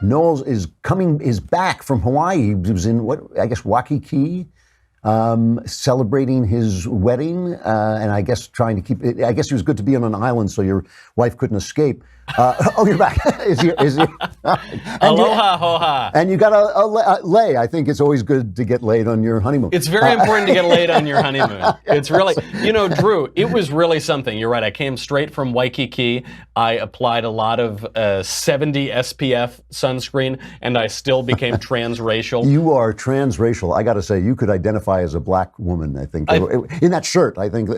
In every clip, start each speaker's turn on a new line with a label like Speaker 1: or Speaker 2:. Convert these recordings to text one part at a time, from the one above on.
Speaker 1: Knowles is back from Hawaii. He was in Waikiki, celebrating his wedding, and I guess trying to keep it. I guess he was good to be on an island so your wife couldn't escape. You're back. Is he?
Speaker 2: Aloha, hoha.
Speaker 1: And you got a lay. I think it's always good to get laid on your honeymoon.
Speaker 2: It's very important to get laid on your honeymoon. It's really, Drew, it was really something. You're right. I came straight from Waikiki. I applied a lot of 70 SPF sunscreen, and I still became transracial.
Speaker 1: You are transracial. I got to say, you could identify as a black woman, I think. In that shirt, I think.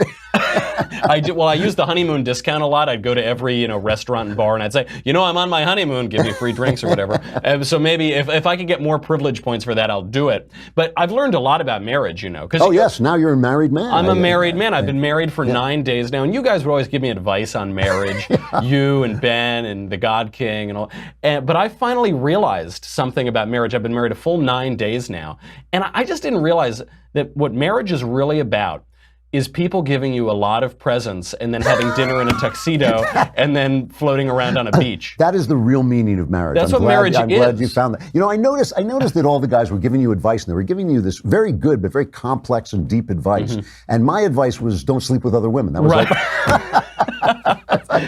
Speaker 2: I do. Well, I used the honeymoon discount a lot. I'd go to every restaurant and bar, and I'd say, I'm on my honeymoon. Give me free drinks or whatever. So maybe if I could get more privilege points for that, I'll do it. But I've learned a lot about marriage,
Speaker 1: yes, now you're a married man.
Speaker 2: I'm a married man. I've been married for 9 days now, and you guys would always give me advice on marriage. You and Ben and the God King and all. But I finally realized something about marriage. I've been married a full 9 days now, and I just didn't realize that what marriage is really about is people giving you a lot of presents and then having dinner in a tuxedo and then floating around on a beach.
Speaker 1: That is the real meaning of marriage.
Speaker 2: That's what marriage is.
Speaker 1: I'm glad you found that. I noticed that all the guys were giving you advice, and they were giving you this very good but very complex and deep advice. Mm-hmm. And my advice was, don't sleep with other women. That was
Speaker 2: right.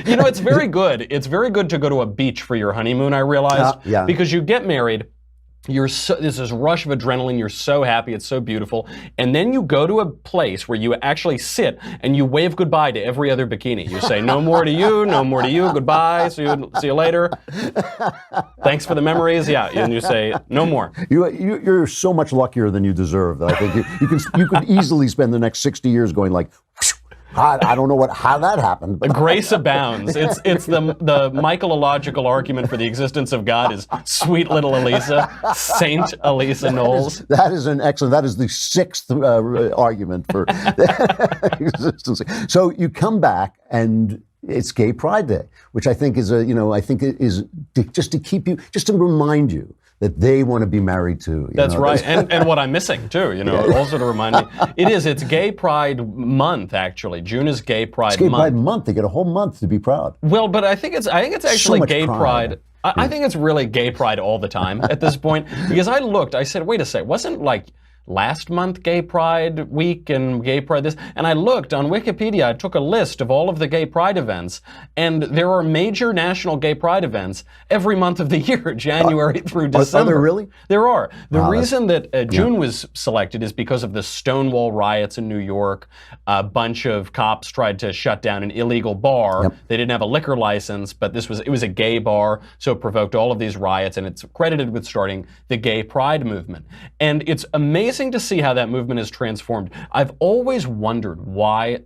Speaker 2: It's very good. It's very good to go to a beach for your honeymoon, I realized. Because you get married, there's this rush of adrenaline, you're so happy, it's so beautiful, and then you go to a place where you actually sit and you wave goodbye to every other bikini. You say, no more to you, goodbye, see you later, thanks for the memories, and you say, no more.
Speaker 1: You're so much luckier than you deserve. I think you could easily spend the next 60 years going like, I don't know how that happened.
Speaker 2: The grace abounds. It's the Michaelological argument for the existence of God is sweet little Elisa, Saint Elisa Knowles.
Speaker 1: That is the sixth argument for existence. So you come back and it's Gay Pride Day, which I think is just to remind you that they want to be married too.
Speaker 2: That's right, and what I'm missing too, also to remind me. It's Gay Pride Month, actually. June is Gay Pride Month.
Speaker 1: It's Gay Pride Month. They get a whole month to be proud.
Speaker 2: Well, but I think it's actually so Gay Pride. I think it's really Gay Pride all the time at this point, because I said, wait a sec, wasn't like last month Gay Pride Week and Gay Pride this? And I looked on Wikipedia, I took a list of all of the Gay Pride events, and there are major national Gay Pride events every month of the year, January through December.
Speaker 1: Are there really?
Speaker 2: There are. The reason that June was selected is because of the Stonewall riots in New York. A bunch of cops tried to shut down an illegal bar. Yep. They didn't have a liquor license, but it was a gay bar, so it provoked all of these riots, and it's credited with starting the Gay Pride movement. And it's amazing to see how that movement has transformed. I've always wondered why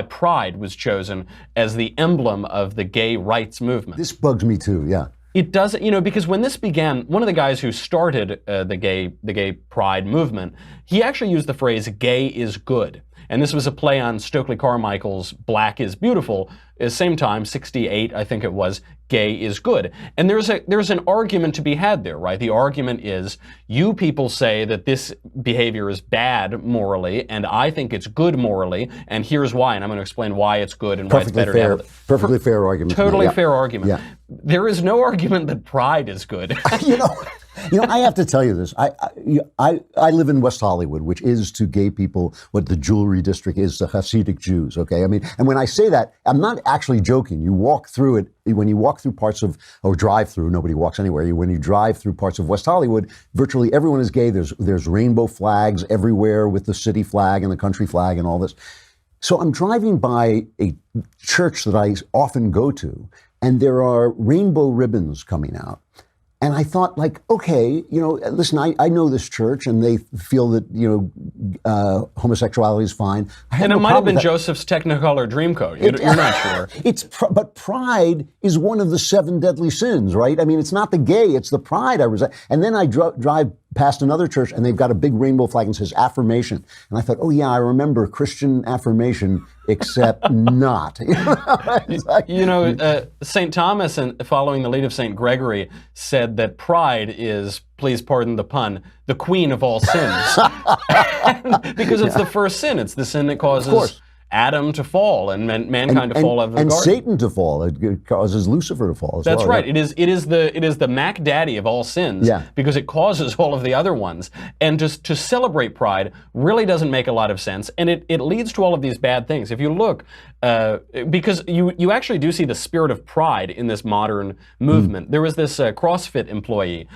Speaker 2: Pride was chosen as the emblem of the gay rights movement.
Speaker 1: This bugs me too, yeah.
Speaker 2: It doesn't, because when this began, one of the guys who started the gay pride movement, he actually used the phrase "gay is good." And this was a play on Stokely Carmichael's Black is Beautiful. At the same time, 68, I think it was, gay is good. And there's an argument to be had there, right? The argument is, you people say that this behavior is bad morally, and I think it's good morally, and here's why, and I'm going to explain why it's good and why it's better to have it.
Speaker 1: Perfectly fair argument.
Speaker 2: Totally fair argument.
Speaker 1: Yeah.
Speaker 2: There is no argument that pride is good.
Speaker 1: I have to tell you this. I live in West Hollywood, which is to gay people what the Jewelry District is to Hasidic Jews, okay? And when I say that, I'm not actually joking. You walk through it, when you walk through parts of, or drive through, nobody walks anywhere. When you drive through parts of West Hollywood, virtually everyone is gay. There's rainbow flags everywhere with the city flag and the country flag and all this. So I'm driving by a church that I often go to, and there are rainbow ribbons coming out. And I thought, okay, listen, I know this church, and they feel that, homosexuality is fine.
Speaker 2: And it might have been Joseph's Technicolor Dreamcoat. You're not sure.
Speaker 1: But pride is one of the 7 deadly sins, right? It's not the gay, it's the pride I resent. And then I drive past another church, and they've got a big rainbow flag and says affirmation. And I thought, oh yeah, I remember Christian affirmation, except not.
Speaker 2: St. Thomas, and following the lead of St. Gregory, said that pride is, please pardon the pun, the queen of all sins. Because it's the first sin. It's the sin that causes Adam to fall and mankind to fall out of the
Speaker 1: and
Speaker 2: garden.
Speaker 1: Satan to fall. It causes Lucifer to fall as
Speaker 2: That's
Speaker 1: well.
Speaker 2: right.
Speaker 1: Yeah.
Speaker 2: It is the Mac Daddy of all sins,
Speaker 1: Yeah.
Speaker 2: because it causes all of the other ones. And just to celebrate pride really doesn't make a lot of sense, and it leads to all of these bad things. If you look, because you actually do see the spirit of pride in this modern movement. There was this CrossFit employee,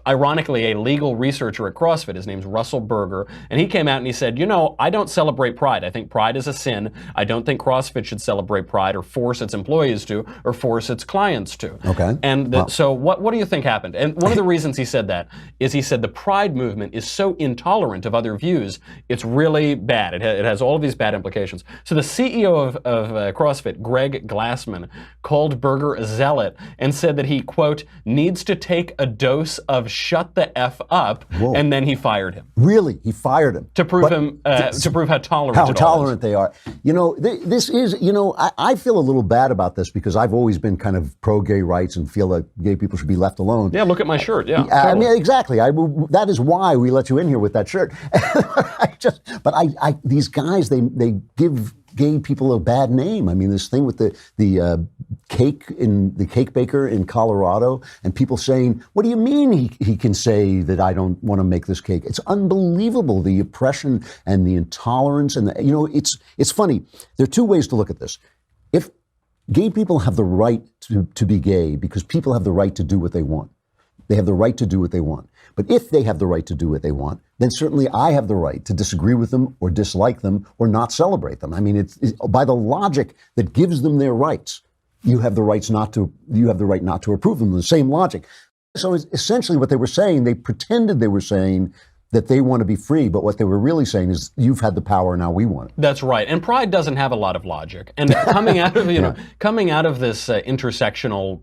Speaker 2: ironically a legal researcher at CrossFit. His name's Russell Berger, and he came out and he said, I don't celebrate pride. I think pride is a sin. I don't think CrossFit should celebrate pride or force its employees to or force its clients to.
Speaker 1: Okay.
Speaker 2: And so what do you think happened? And one of the reasons he said that is he said the pride movement is so intolerant of other views, it's really bad. It has all of these bad implications. So the CEO of CrossFit, Greg Glassman, called Berger a zealot and said that he, quote, needs to take a dose of shut the F up, and then he fired him.
Speaker 1: Really? He fired him?
Speaker 2: To prove to prove how tolerant
Speaker 1: they are. This is, I feel a little bad about this because I've always been kind of pro-gay rights and feel that gay people should be left alone.
Speaker 2: Yeah, look at my shirt. Yeah,
Speaker 1: I mean, exactly. That is why we let you in here with that shirt. These guys, they give gay people a bad name. I mean, this thing with the cake baker in Colorado, and people saying, "What do you mean he can say that I don't want to make this cake?" It's unbelievable, the oppression and the intolerance, and it's funny. There are two ways to look at this. If gay people have the right to be gay because people have the right to do what they want. They have the right to do what they want. But if they have the right to do what they want, then certainly I have the right to disagree with them or dislike them or not celebrate them. I mean, it's by the logic that gives them their rights, you have the right not to approve them. The same logic. So it's essentially what they were saying, they pretended they were saying that they want to be free, but what they were really saying is, you've had the power, now we want it.
Speaker 2: That's right. And pride doesn't have a lot of logic. And coming out of coming out of this intersectional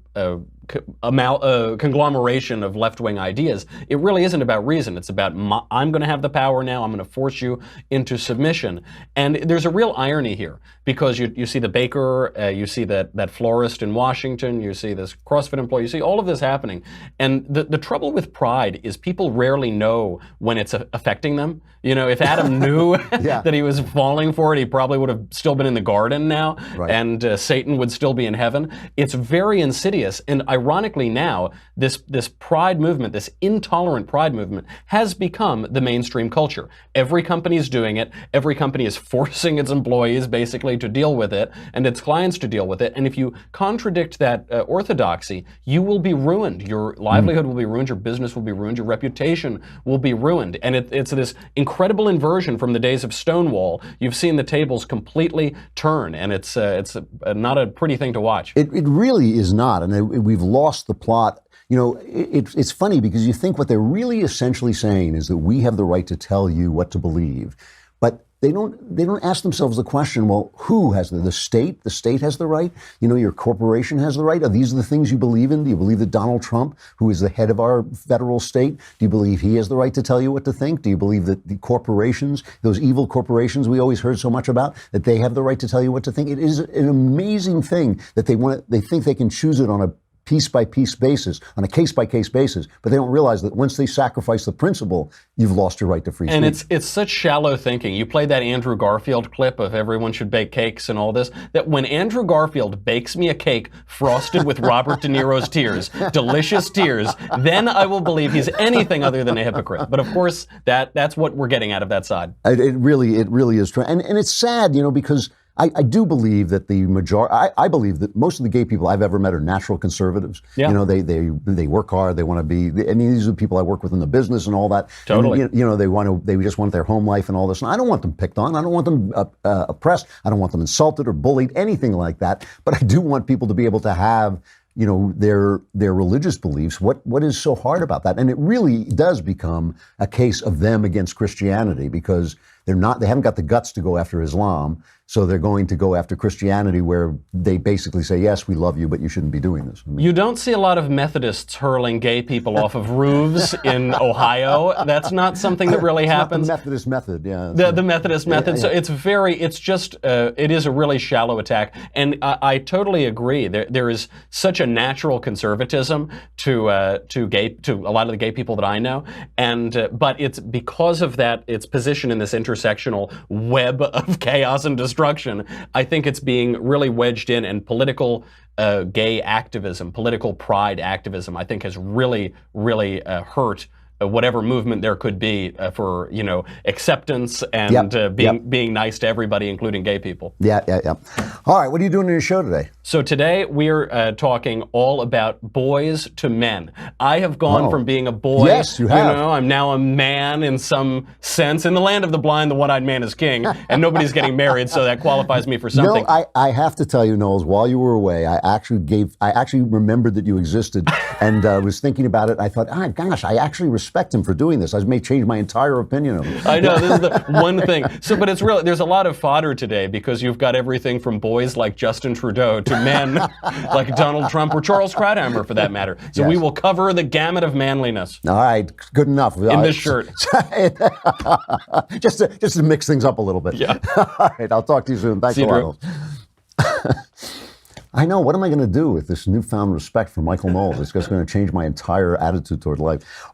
Speaker 2: conglomeration of left-wing ideas, it really isn't about reason. It's about I'm going to have the power now. I'm going to force you into submission. And there's a real irony here, because you see the baker, you see that florist in Washington, you see this CrossFit employee, you see all of this happening. And the trouble with pride is people rarely know when it's affecting them. If Adam knew that he was falling for it, he probably would have still been in the garden now, and Satan would still be in heaven. It's very insidious. And ironically now, this pride movement, this intolerant pride movement, has become the mainstream culture. Every company is doing it. Every company is forcing its employees basically to deal with it and its clients to deal with it. And if you contradict that orthodoxy, you will be ruined. Your livelihood will be ruined. Your business will be ruined. Your reputation will be ruined. And it's this incredible inversion from the days of Stonewall. You've seen the tables completely turn, and it's not a pretty thing to watch.
Speaker 1: It really is not, and we've lost the plot. It's funny because you think what they're really essentially saying is that we have the right to tell you what to believe, but they don't ask themselves the question, well, who has the state? The state has the right? Your corporation has the right? Are these the things you believe in? Do you believe that Donald Trump, who is the head of our federal state, do you believe he has the right to tell you what to think? Do you believe that the corporations, those evil corporations we always heard so much about, that they have the right to tell you what to think? It is an amazing thing that they think they can choose it on a piece-by-piece basis, on a case-by-case basis, but they don't realize that once they sacrifice the principle, you've lost your right to free speech.
Speaker 2: And it's such shallow thinking. You played that Andrew Garfield clip of everyone should bake cakes and all this, that when Andrew Garfield bakes me a cake frosted with Robert De Niro's tears, delicious tears, then I will believe he's anything other than a hypocrite. But of course, that's what we're getting out of that side.
Speaker 1: It really is true. And it's sad, because I do believe that the majority, I believe that most of the gay people I've ever met are natural conservatives.
Speaker 2: Yeah.
Speaker 1: They work hard, they want to be, these are the people I work with in the business and all that.
Speaker 2: Totally.
Speaker 1: And, they just want their home life and all this. And I don't want them picked on. I don't want them oppressed. I don't want them insulted or bullied, anything like that. But I do want people to be able to have their religious beliefs. What is so hard about that? And it really does become a case of them against Christianity, because they haven't got the guts to go after Islam, so they're going to go after Christianity, where they basically say, yes, we love you, but you shouldn't be doing this.
Speaker 2: You don't see a lot of Methodists hurling gay people off of roofs in Ohio. That's not something that really happens.
Speaker 1: Not the Methodist method, yeah.
Speaker 2: The Methodist method. Yeah. So it is a really shallow attack. And I totally agree. There is such a natural conservatism to a lot of the gay people that I know. And but it's because of its position in this intersectional intersectional web of chaos and destruction. I think it's being really wedged in, and political gay activism, political pride activism, I think has really, really hurt whatever movement there could be for, acceptance and being nice to everybody, including gay people.
Speaker 1: Yeah. All right, what are you doing in your show today?
Speaker 2: So today we're talking all about boys to men. I have gone from being a boy.
Speaker 1: Yes, you have.
Speaker 2: I'm now a man in some sense. In the land of the blind, the one-eyed man is king, and nobody's getting married, so that qualifies me for something.
Speaker 1: No, I have to tell you, Knowles, while you were away, I actually remembered that you existed, and was thinking about it. I thought, gosh, I actually respect him for doing this. I may change my entire opinion of him.
Speaker 2: I know, this is the one thing. So, but it's really, there's a lot of fodder today because you've got everything from boys like Justin Trudeau to men like Donald Trump or Charles Krauthammer, for that matter. So we will cover the gamut of manliness.
Speaker 1: All right, good enough.
Speaker 2: In this shirt.
Speaker 1: just to mix things up a little bit.
Speaker 2: Yeah.
Speaker 1: All right, I'll talk to you soon. Thanks a lot. I know. What am I going to do with this newfound respect for Michael Knowles? It's just going to change my entire attitude toward life.